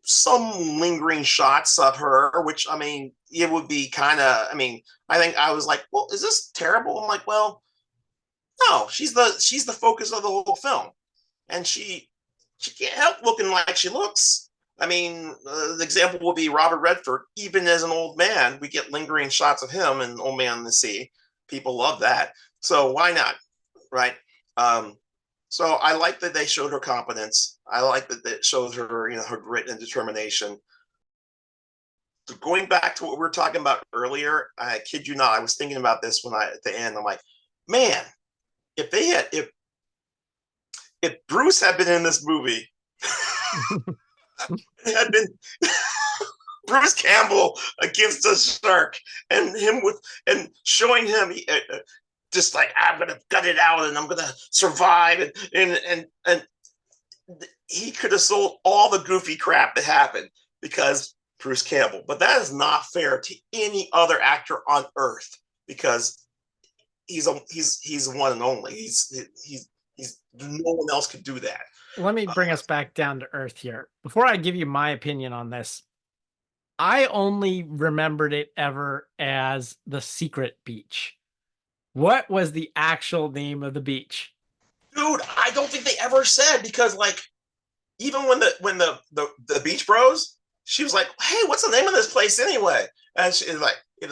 some lingering shots of her, which I mean, it would be kind of. I mean, I think I was like, well, is this terrible? I'm like, well, no, she's the focus of the whole film, and she can't help looking like she looks. I mean, the example would be Robert Redford. Even as an old man, we get lingering shots of him in Old Man in the Sea. People love that. So why not? Right? Um, so I like that they showed her competence. I like that it shows her, her grit and determination. Going back to what we were talking about earlier, I kid you not, I was thinking about this when at the end, I'm like, man, if Bruce had been in this movie, it had been Bruce Campbell against a shark, and showing him just like, I'm gonna gut it out and I'm gonna survive, and he could have sold all the goofy crap that happened because Bruce Campbell. But that is not fair to any other actor on earth because he's one and only. He's no one else could do that. Let me Uh, bring us back down to earth here. Before I give you my opinion on this, I only remembered it ever as the Secret Beach. What was the actual name of the beach? Dude, I don't think they ever said because like even when the Beach Bros, she was like, "Hey, what's the name of this place anyway?" And she's like, "If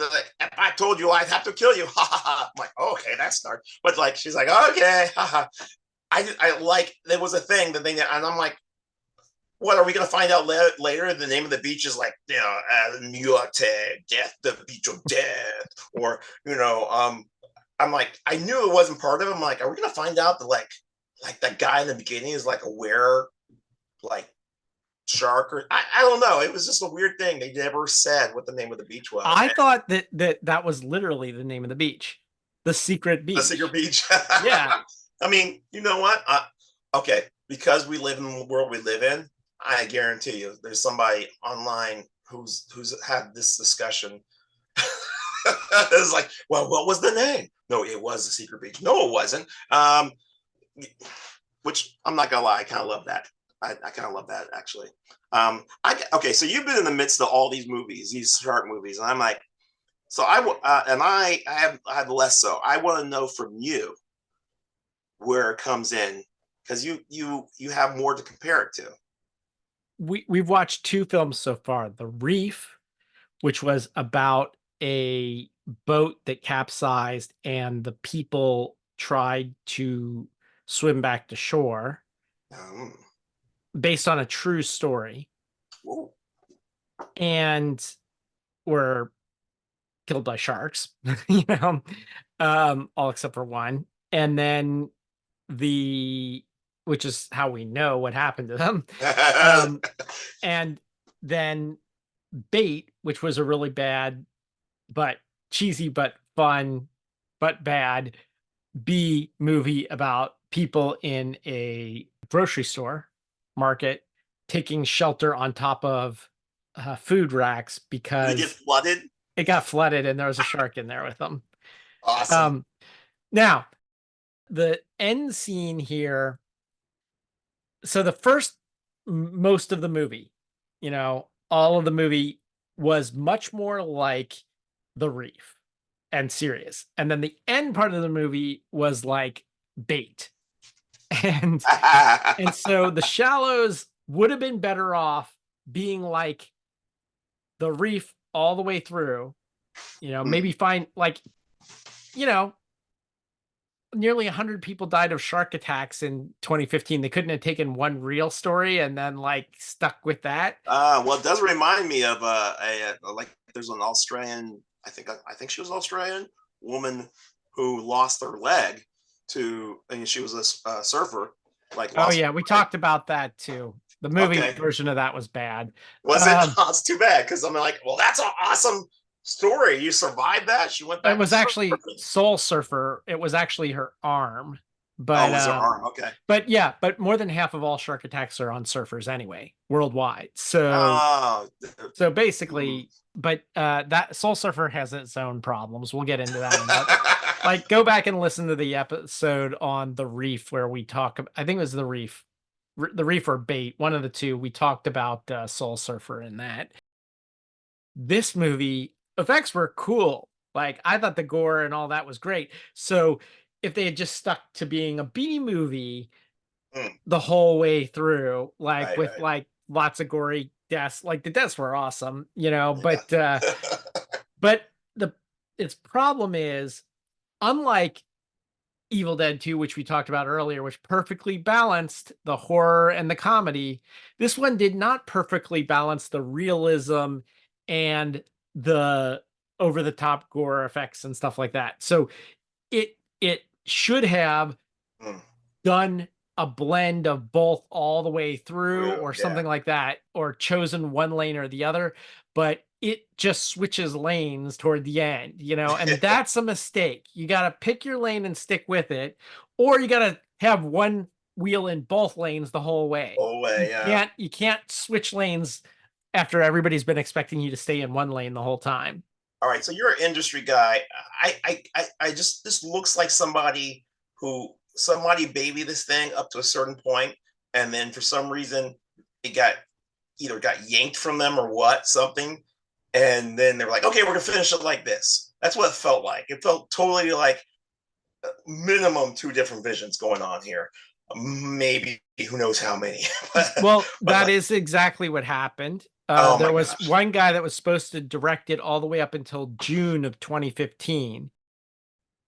I told you, I'd have to kill you." Ha ha ha. I'm like, oh, "Okay, that's start." But like, she's like, "Okay, ha ha." I like there was a thing that they and I'm like, "What are we gonna find out later?" The name of the beach is like, New York, Death, the Beach of Death, or I'm like, I knew it wasn't part of it. I'm like, are we gonna find out that like like that guy in the beginning is like a were like shark or I don't know. It was just a weird thing. They never said what the name of the beach was. I And thought that was literally the name of the beach, the secret the secret beach. beach. Yeah, I mean, you know what? Okay, because we live in the world we live in, I guarantee you, there's somebody online who's had this discussion. It's like, well, what was the name? No, it was the secret beach. No, it wasn't. Which I'm not gonna lie, I kind of love that. I kind of love that actually. Okay, so you've been in the midst of all these movies, these shark movies, and I'm like, so I have less so. I want to know from you where it comes in because you have more to compare it to. we've watched two films so far. The Reef, which was about a boat that capsized and the people tried to swim back to shore, Um, based on a true story, whoa. and were killed by sharks, you know, all except for one. And then the, which is how we know what happened to them. Um, and then Bait, which was a really bad, but cheesy, but fun, but bad B movie about people in a grocery store market taking shelter on top of food racks Did it get because flooded? it got flooded and there was a shark in there with them. Awesome. Um, Now, the end scene here. So the first most of the movie, all of the movie was much more like The Reef and serious. And then the end part of the movie was like Bait. And so The Shallows would have been better off being like The Reef all the way through, Hmm. maybe find like, you know, nearly 100 people died of shark attacks in 2015. They couldn't have taken one real story and then like stuck with that. Well, it does remind me of like there's an Australian. I think she was Australian woman who lost her leg to, and she was a surfer. Like Oh lost yeah, we her leg. talked about that too. The movie Okay, version of that was bad. was it? Um, Oh, it's too bad because I'm like, well, that's an awesome story. You survived that. She went it back to was actually surfing. Soul Surfer. It was actually her arm. Oh, But it was her arm? Okay. yeah, but more than half of all shark attacks are on surfers anyway, worldwide. So Oh, hmm. basically, but that Soul Surfer has its own problems. We'll get into that another. Like, go back and listen to the episode on The Reef where we talk. I think it was The Reef, The Reef or Bait, one of the two. We talked about Soul Surfer in that. This movie effects were cool. Like, I thought the gore and all that was great. So if they had just stuck to being a B movie Hmm. the whole way through, like Right, with right. like lots of gory deaths, like the deaths were awesome, but Yeah. but the its problem is, unlike Evil Dead 2, which we talked about earlier, which perfectly balanced the horror and the comedy, this one did not perfectly balance the realism and the over the top gore effects and stuff like that. So it should have Hmm. done a blend of both all the way through True. or Yeah. something like that, or chosen one lane or the other, but it just switches lanes toward the end, and that's a mistake. You got to pick your lane and stick with it, or you got to have one wheel in both lanes the whole way. Oh, You way. Yeah. can't switch lanes after everybody's been expecting you to stay in one lane the whole time. All right, so you're an industry guy. I just this looks like somebody baby this thing up to a certain point, and then for some reason it got either got yanked from them or what something, and then they're like, okay, we're gonna finish it like this. That's what it felt like. It felt totally like minimum two different visions going on here. Maybe who knows how many, Well, but that like, is exactly what happened. oh my There was gosh. one guy that was supposed to direct it all the way up until June of 2015.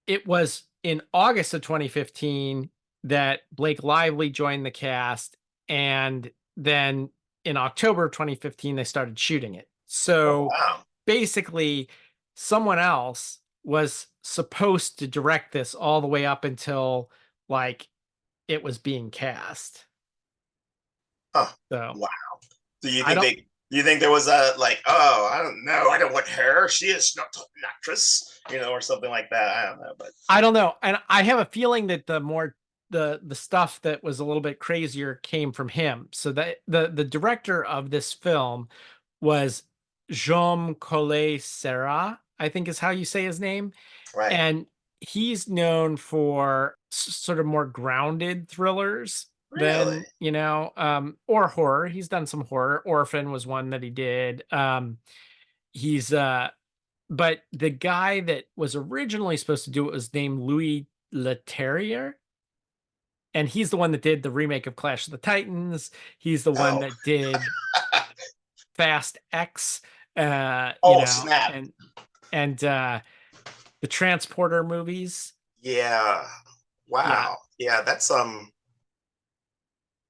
It was in August of 2015 that Blake Lively joined the cast, and then in October of 2015 they started shooting it. Oh So wow. basically, someone else was supposed to direct this all the way up until like it was being cast. Huh. So Wow. Do you I think don't they? Do you think there was a like? Oh, I don't know. I don't want her. She is not an actress, or something like that. I don't know, but I don't know. And I have a feeling that the stuff that was a little bit crazier came from him. So that the director of this film was Jean Collet Serra, I think is how you say his name. right. And he's known for sort of more grounded thrillers Really? than, or horror. He's done some horror. Orphan was one that he did. He's but the guy that was originally supposed to do it was named Louis Leterrier, and he's the one that did the remake of Clash of the Titans. He's the one Oh. that did Fast X, Oh snap! and the Transporter movies. Yeah. Yeah. Wow. Yeah. That's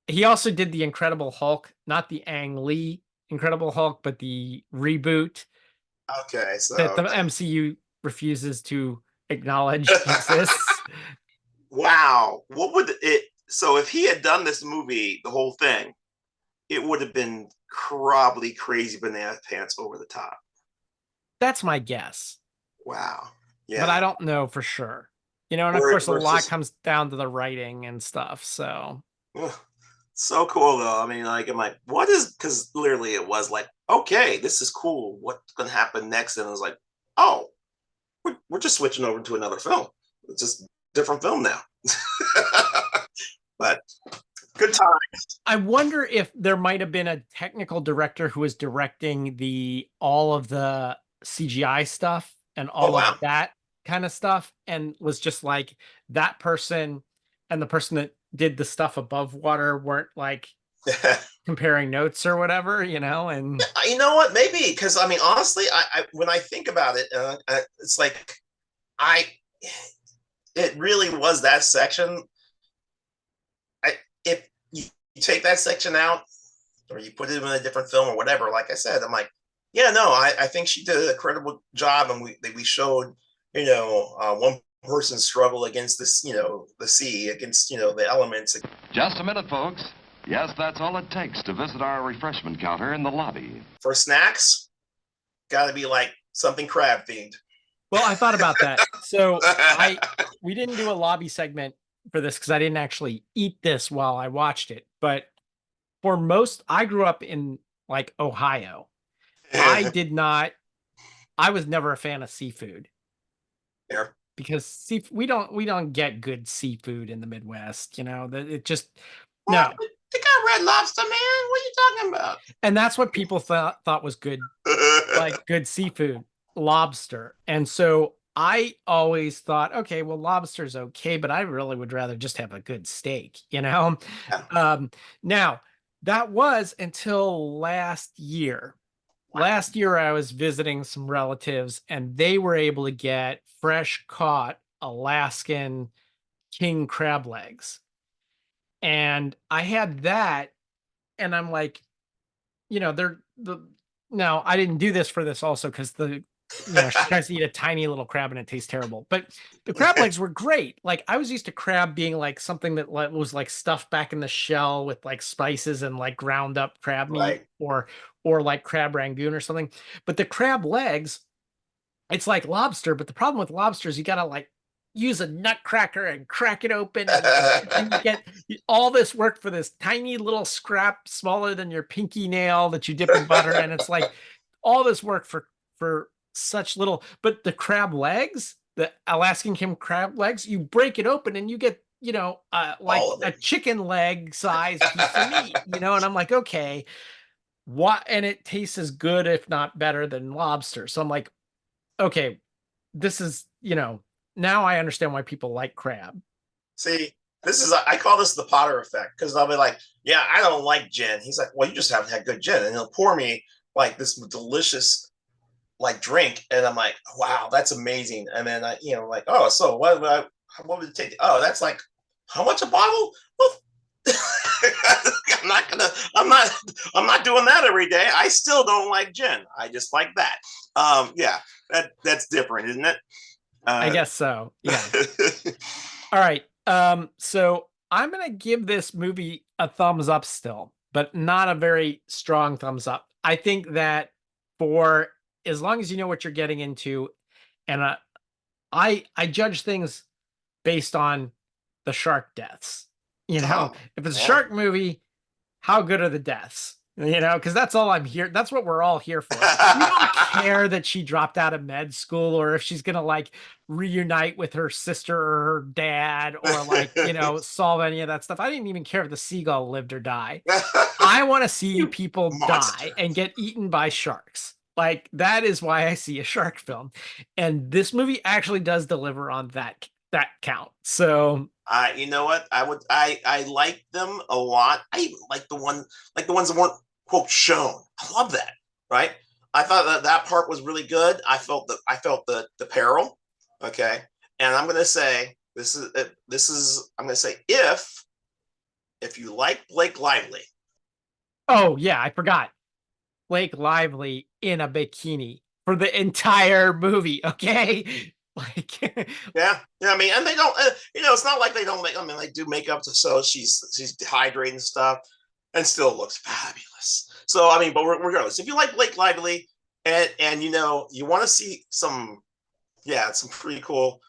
He also did the Incredible Hulk, not the Ang Lee Incredible Hulk, but the reboot Okay. that the So MCU refuses to acknowledge exists. wow. What would it? So if he had done this movie, the whole thing, it would have been probably crazy banana pants over the top. That's my guess, Wow. but I Yeah. don't know for sure. And of course, a lot Versus comes down to the writing and stuff. So ugh, so cool though. I mean, like, I'm like, what is? Because literally, it was like, okay, this is cool. What's gonna happen next? And it was like, oh, we're just switching over to another film. It's just different film now. But good time. I wonder if there might have been a technical director who was directing the all of the CGI stuff and Oh all of wow. that kind of stuff, and was just like that person and the person that did the stuff above water weren't like comparing notes or whatever, and You know what? Maybe because I mean, honestly, I when I think about it, it's like I it really was that section. If you take that section out or you put it in a different film or whatever, like I said, I'm like, yeah, no, I think she did an incredible job, and we showed one person's struggle against this, the sea, against the elements. Just a minute, folks. Yes, that's all it takes to visit our refreshment counter in the lobby. For snacks, got to be like something crab themed. well, I thought about that. So we didn't do a lobby segment for this because I didn't actually eat this while I watched it. But I grew up in like Ohio. I did not, I was never a fan of seafood There. because we don't get good seafood in the Midwest, that it just, What? no. They got Red Lobster, man. What are you talking about? And that's what people thought was good, like good seafood, lobster. And so I always thought, okay, well, lobster's okay, but I really would rather just have a good steak, Yeah. Um, now that was until last year. Wow. Last year, I was visiting some relatives, and they were able to get fresh caught Alaskan king crab legs. And I had that, and I'm like, they're the now I didn't do this for this also because she tries to eat a tiny little crab and it tastes terrible. But the crab legs were great. Like I was used to crab being like something that was like stuffed back in the shell with like spices and like ground up crab meat Right. or like crab rangoon or something. But the crab legs, it's like lobster, but the problem with lobster is you gotta like use a nutcracker and crack it open, and you get all this work for this tiny little scrap smaller than your pinky nail that you dip in butter, and it's like all this work for such little. But the crab legs, the Alaskan king crab legs, you break it open and you get like All of a it. chicken leg size piece of meat, and I'm like, okay, what? And it tastes as good, if not better, than lobster. So I'm like, okay, this is, now I understand why people like crab. See, this is I call this the Potter effect because I'll be like, yeah, I don't like gin. He's like, well, you just haven't had good gin, and he'll pour me like this delicious like drink, and I'm like, wow, that's amazing. And then like, oh, so what would it take? Oh, that's like how much a bottle? Well, I'm not gonna, I'm not doing that every day. I still don't like gin. I just like that. Yeah, that's different, isn't it? I Uh, guess so. Yeah. All right. So I'm going to give this movie a thumbs up still, but not a very strong thumbs up. I think that for as long as you know what you're getting into, and I judge things based on the shark deaths. Oh, If it's a yeah. shark movie, how good are the deaths? Because that's all I'm here. That's what we're all here for. We don't care that she dropped out of med school or if she's gonna like reunite with her sister or her dad or like, solve any of that stuff. I didn't even care if the seagull lived or died. I want to see You people monster. die and get eaten by sharks. Like that is why I see a shark film. And this movie actually does deliver on that count. So You know what? I like them a lot. I even like the ones that weren't quote shown. I love that. Right? I thought that part was really good. I felt the peril. Okay, and I'm gonna say I'm gonna say if you like Blake Lively. oh yeah, I forgot. Blake Lively in a bikini for the entire movie. Okay. Like Yeah, I mean, and they don't, it's not like they don't make. I mean, they do makeup to so she's dehydrated and stuff, and still looks fabulous. So I mean, but regardless, if you like Blake Lively and you want to see some pretty cool,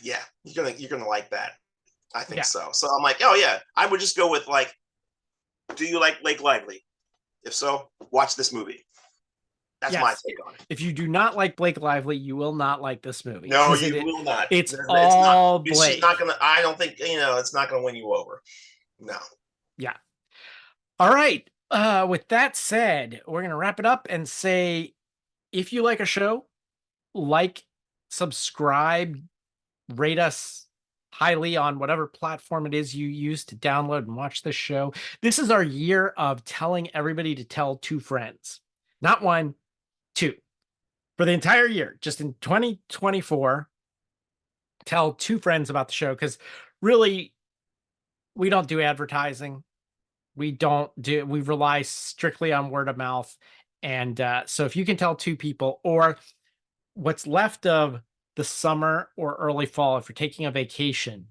yeah, you're gonna like that. I think yeah. so. So I'm like, oh yeah, I would just go with like, do you like Blake Lively? If so, watch this movie. That's my Yes. take on it. If you do not like Blake Lively, you will not like this movie. No, you will not. It's It's not. all She's Blake. not gonna. I don't think it's not gonna win you over. No. Yeah. All right. With that said, we're gonna wrap it up and say if you like a show, like, subscribe, rate us highly on whatever platform it is you use to download and watch this show. This is our year of telling everybody to tell two friends, not one, two, for the entire year. Just in 2024, tell two friends about the show because really, we don't do advertising. We rely strictly on word of mouth. And so if you can tell two people or what's left of the summer or early fall, if you're taking a vacation,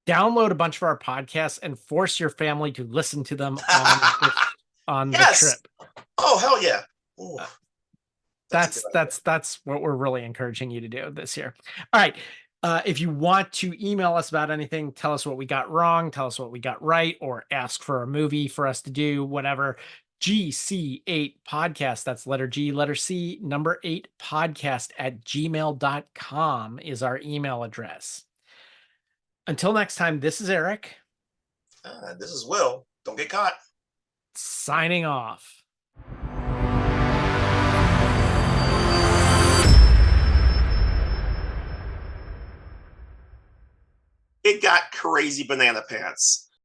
download a bunch of our podcasts and force your family to listen to them on the trip. Oh hell yeah! Ooh, That's what we're really encouraging you to do this year. All right. If you want to email us about anything, tell us what we got wrong, tell us what we got right, or ask for a movie for us to do, whatever. GC8 podcast, that's letter G, letter C, number 8 podcast at gmail.com is our email address. Until next time, this is Eric. This is Will. Don't get caught. Signing off. It got crazy banana pants.